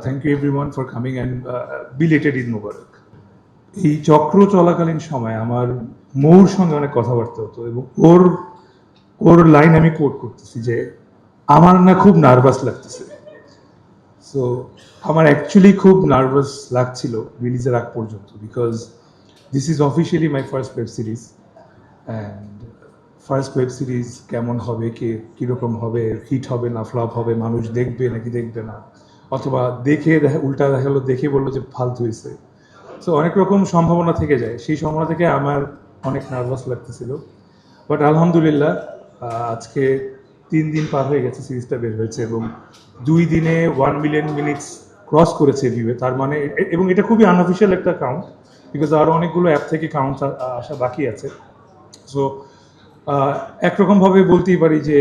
Thank you everyone for coming and belated Eid Mubarak. এই চক্র চলাকালীন সময় আমার মৌর সঙ্গে অনেক কথাবার্তা হতো এবং ওর লাইন আমি কোট করতেছি যে আমার না খুব নার্ভাস লাগতেছে। সো আমার অ্যাকচুয়ালি খুব নার্ভাস লাগছিল রিলিজের আগ পর্যন্ত, because this is officially my first web series and first web series কেমন হবে, কীরকম হবে, হিট হবে না ফ্লপ হবে, মানুষ দেখবে নাকি দেখবে না, অথবা দেখে উল্টা দেখালো, দেখে বললো যে ফালতু হয়েছে। সো অনেক রকম সম্ভাবনা থেকে যায়, সেই সম্ভাবনা থেকে আমার অনেক নার্ভাস লাগতেছিল। বাট আলহামদুলিল্লাহ আজকে 3 দিন পার হয়ে গেছে, সিরিজটা বের হয়েছে এবং 2 দিনে 1 মিলিয়ন মিনিটস ক্রস করেছে ভিউয়ে। তার মানে, এবং এটা খুবই আনঅফিসিয়াল একটা কাউন্ট, বিকজ আরও অনেকগুলো অ্যাপ থেকে কাউন্ট আসা বাকি আছে। সো একরকমভাবে বলতেই পারি যে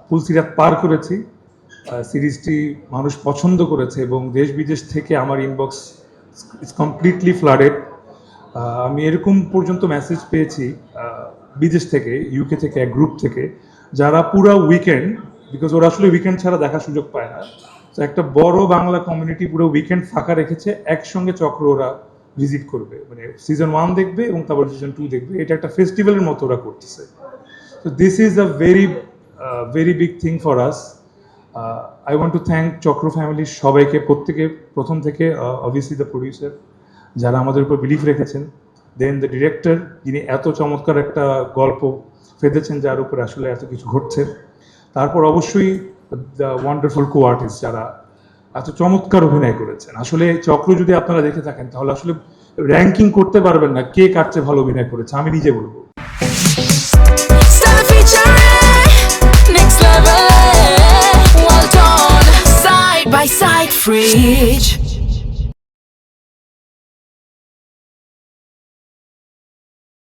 পুলসিরাত পার করেছি। সিরিজটি মানুষ পছন্দ করেছে এবং দেশ বিদেশ থেকে আমার ইনবক্স ইজ কমপ্লিটলি ফ্লাডেড। আমি এরকম পর্যন্ত মেসেজ পেয়েছি বিদেশ থেকে, ইউকে থেকে, এক গ্রুপ থেকে, যারা পুরো উইকেন্ড, বিকজ ওরা আসলে উইকেন্ড ছাড়া দেখার সুযোগ পায় না, তো একটা বড় বাংলা কমিউনিটি পুরো উইকেন্ড ফাঁকা রেখেছে, একসঙ্গে চক্র ওরা ভিজিট করবে, মানে সিজন 1 দেখবে এবং তারপর সিজন 2 দেখবে। এটা একটা ফেস্টিভ্যালের মতো ওরা করতেছে। তো this is a very big thing for us. I want to thank চক্র ফ্যামিলির সবাইকে, প্রত্যেকে, প্রথম থেকে অবভিয়াসলি দ্য প্রডিউসার যারা আমাদের উপর বিলিভ রেখেছেন, দেন দ্য ডিরেক্টর যিনি এত চমৎকার একটা গল্প ফেঁদেছেন যার উপরে আসলে এত কিছু ঘটছে, তারপর অবশ্যই দ্য ওয়ান্ডারফুল কো আর্টিস্ট যারা এত চমৎকার অভিনয় করেছেন। আসলে চক্র যদি আপনারা দেখে থাকেন তাহলে আসলে র্যাঙ্কিং করতে পারবেন না কে কার চেয়ে ভালো অভিনয় করেছে, আমি নিজে বলবো। Next level, well done, side by side, Fridge.